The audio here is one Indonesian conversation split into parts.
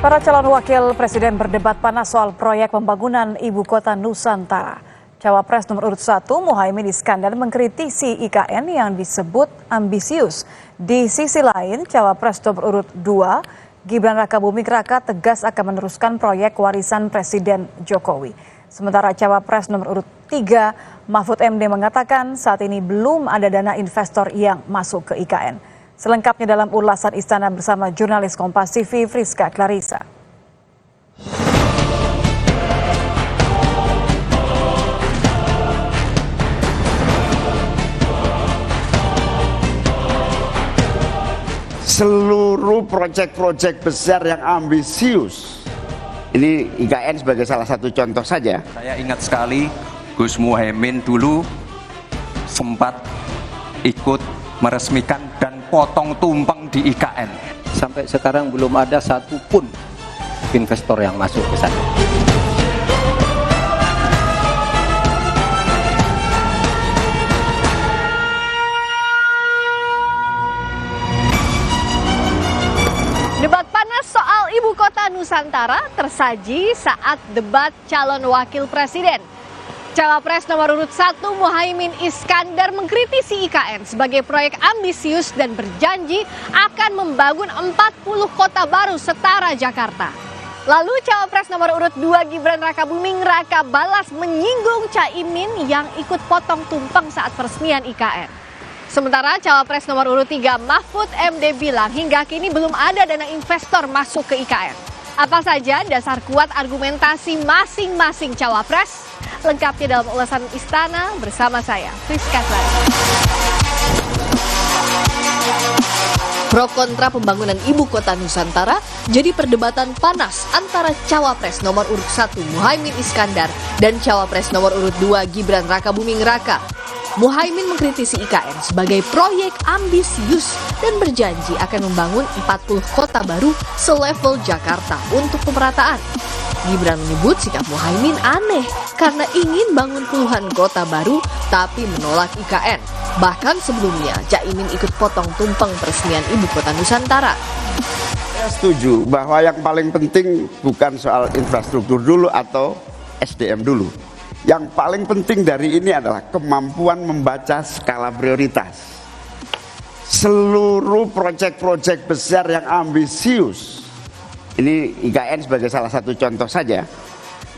Para calon wakil presiden berdebat panas soal proyek pembangunan ibu kota Nusantara. Cawapres nomor urut 1 Muhaimin Iskandar mengkritisi IKN yang disebut ambisius. Di sisi lain, Cawapres nomor urut 2 Gibran Rakabuming Raka tegas akan meneruskan proyek warisan Presiden Jokowi. Sementara Cawapres nomor urut 3 Mahfud MD mengatakan saat ini belum ada dana investor yang masuk ke IKN. Selengkapnya dalam ulasan Istana bersama jurnalis Kompas TV Friska Clarissa. Seluruh proyek-proyek besar yang ambisius, ini IKN sebagai salah satu contoh saja. Saya ingat sekali Gus Muhaimin dulu sempat ikut meresmikan dan potong tumpeng di IKN. Sampai sekarang belum ada satupun investor yang masuk ke sana. Debat panas soal ibu kota Nusantara tersaji saat debat calon wakil presiden. Cawapres nomor urut 1 Muhaimin Iskandar mengkritisi IKN sebagai proyek ambisius dan berjanji akan membangun 40 kota baru setara Jakarta. Lalu Cawapres nomor urut 2 Gibran Rakabuming Raka balas menyinggung Caimin yang ikut potong tumpeng saat peresmian IKN. Sementara Cawapres nomor urut 3 Mahfud MD bilang hingga kini belum ada dana investor masuk ke IKN. Apa saja dasar kuat argumentasi masing-masing Cawapres? Lengkapnya dalam ulasan Istana bersama saya, Friska Clarissa. Pro kontra pembangunan ibu kota Nusantara jadi perdebatan panas antara Cawapres nomor urut 1 Muhaimin Iskandar dan Cawapres nomor urut 2 Gibran Rakabuming Raka. Muhaimin mengkritisi IKN sebagai proyek ambisius dan berjanji akan membangun 40 kota baru selevel Jakarta untuk pemerataan. Gibran menyebut sikap Muhaimin aneh karena ingin bangun puluhan kota baru tapi menolak IKN. Bahkan sebelumnya Caimin ikut potong tumpeng peresmian ibu kota Nusantara. Saya setuju bahwa yang paling penting bukan soal infrastruktur dulu atau SDM dulu. Yang paling penting dari ini adalah kemampuan membaca skala prioritas. Seluruh proyek-proyek besar yang ambisius, ini IKN sebagai salah satu contoh saja,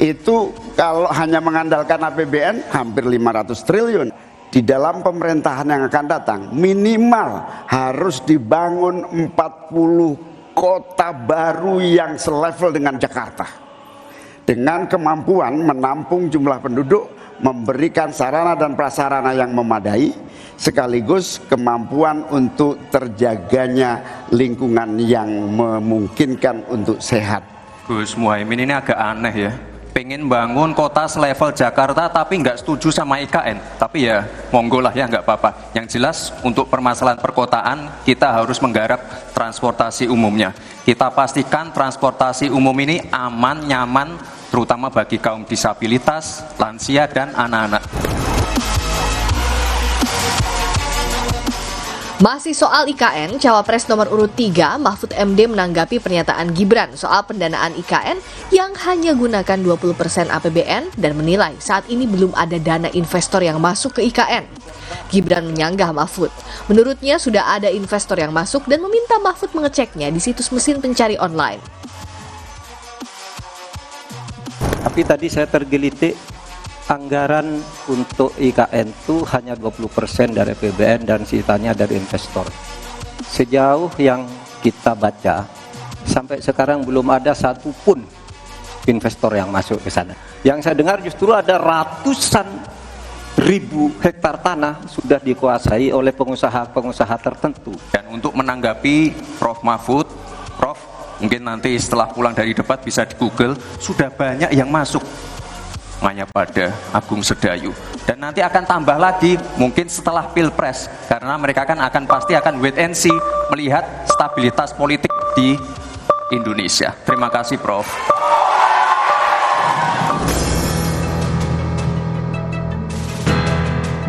itu kalau hanya mengandalkan APBN hampir 500 triliun. Di dalam pemerintahan yang akan datang minimal harus dibangun 40 kota baru yang selevel dengan Jakarta. Dengan kemampuan menampung jumlah penduduk, memberikan sarana dan prasarana yang memadai, sekaligus kemampuan untuk terjaganya lingkungan yang memungkinkan untuk sehat. Gus Muhaimin ini agak aneh ya. Pengen bangun kota selevel Jakarta tapi nggak setuju sama IKN. Tapi ya monggo lah ya, nggak apa-apa. Yang jelas untuk permasalahan perkotaan kita harus menggarap transportasi umumnya. Kita pastikan transportasi umum ini aman, nyaman, terutama bagi kaum disabilitas, lansia, dan anak-anak. Masih soal IKN, Cawapres nomor urut 3 Mahfud MD menanggapi pernyataan Gibran soal pendanaan IKN yang hanya gunakan 20% APBN dan menilai saat ini belum ada dana investor yang masuk ke IKN. Gibran menyanggah Mahfud. Menurutnya sudah ada investor yang masuk dan meminta Mahfud mengeceknya di situs mesin pencari online. Tapi tadi saya tergelitik, anggaran untuk IKN itu hanya 20% dari APBN dan sisanya dari investor. Sejauh yang kita baca, sampai sekarang belum ada satupun investor yang masuk ke sana. Yang saya dengar justru ada ratusan ribu hektar tanah sudah dikuasai oleh pengusaha-pengusaha tertentu. Dan untuk menanggapi Prof. Mahfud, Prof, mungkin nanti setelah pulang dari debat bisa di Google, sudah banyak yang masuk. Hanya pada Agung Sedayu. Dan nanti akan tambah lagi mungkin setelah Pilpres, karena mereka pasti akan wait and see melihat stabilitas politik di Indonesia. Terima kasih, Prof.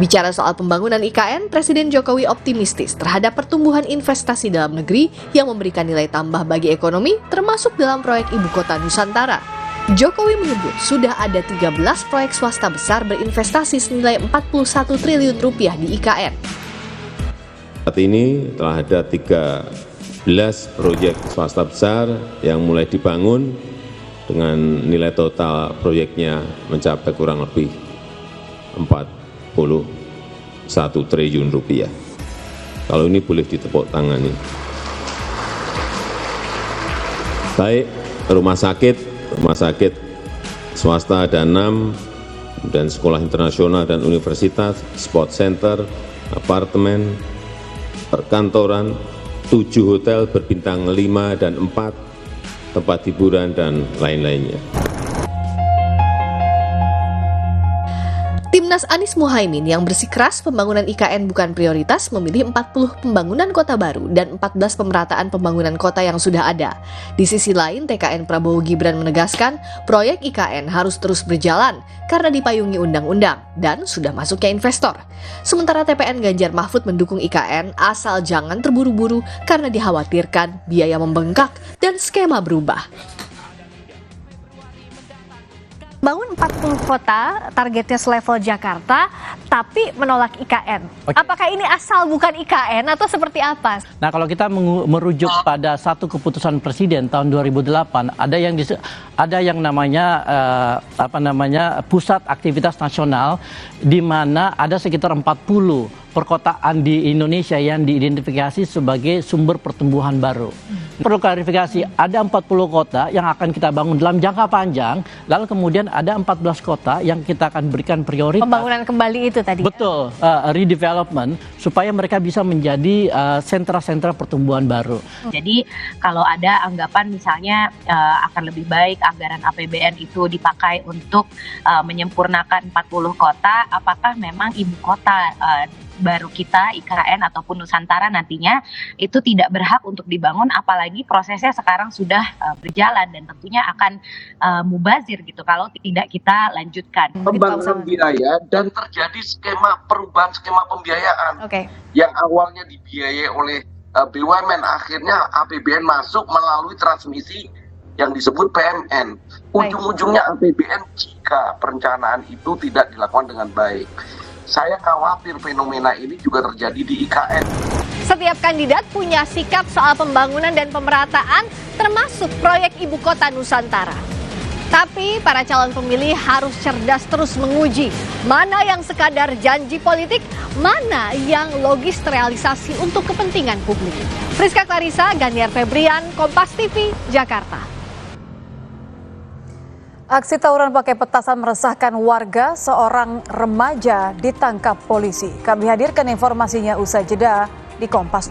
Bicara soal pembangunan IKN, Presiden Jokowi optimistis terhadap pertumbuhan investasi dalam negeri yang memberikan nilai tambah bagi ekonomi, termasuk dalam proyek Ibu Kota Nusantara. Jokowi menyebut sudah ada 13 proyek swasta besar berinvestasi senilai 41 triliun rupiah di IKN. Saat ini telah ada 13 proyek swasta besar yang mulai dibangun dengan nilai total proyeknya mencapai kurang lebih 41 triliun rupiah. Kalau ini boleh ditepuk tangani. Baik rumah sakit swasta ada 6, dan sekolah internasional dan universitas, sport center, apartemen, perkantoran, 7 hotel berbintang 5 dan 4, tempat hiburan, dan lain-lainnya. Timnas Anies Muhaimin yang bersikeras pembangunan IKN bukan prioritas memilih 40 pembangunan kota baru dan 14 pemerataan pembangunan kota yang sudah ada. Di sisi lain, TKN Prabowo Gibran menegaskan proyek IKN harus terus berjalan karena dipayungi undang-undang dan sudah masuknya investor. Sementara TPN Ganjar Mahfud mendukung IKN asal jangan terburu-buru karena dikhawatirkan biaya membengkak dan skema berubah. Bangun 40 kota, targetnya selevel Jakarta, tapi menolak IKN. Apakah ini asal bukan IKN atau seperti apa? Nah, kalau kita merujuk pada satu keputusan Presiden tahun 2008, ada yang namanya Pusat Aktivitas Nasional, di mana ada sekitar 40 perkotaan di Indonesia yang diidentifikasi sebagai sumber pertumbuhan baru. Perlu klarifikasi, ada 40 kota yang akan kita bangun dalam jangka panjang, lalu kemudian ada 14 kota yang kita akan berikan prioritas. Pembangunan kembali itu tadi. Betul, redevelopment, supaya mereka bisa menjadi sentra-sentra pertumbuhan baru. Jadi kalau ada anggapan misalnya akan lebih baik anggaran APBN itu dipakai untuk menyempurnakan 40 kota, apakah memang ibu kota baru kita, IKN ataupun Nusantara nantinya itu tidak berhak untuk dibangun, apalagi prosesnya sekarang sudah berjalan dan tentunya akan mubazir gitu kalau tidak kita lanjutkan. Pembangunan biaya dan terjadi perubahan skema pembiayaan yang awalnya dibiayai oleh BUMN, akhirnya APBN masuk melalui transmisi yang disebut PMN. Ujung-ujungnya APBN jika perencanaan itu tidak dilakukan dengan baik. Saya khawatir fenomena ini juga terjadi di IKN. Setiap kandidat punya sikap soal pembangunan dan pemerataan, termasuk proyek Ibu Kota Nusantara. Tapi para calon pemilih harus cerdas terus menguji mana yang sekadar janji politik, mana yang logis terrealisasi untuk kepentingan publik. Friska Clarissa, Ganiar Febrian, Kompas TV, Jakarta. Aksi tawuran pakai petasan meresahkan warga, seorang remaja ditangkap polisi. Kami hadirkan informasinya usai jeda di Kompas.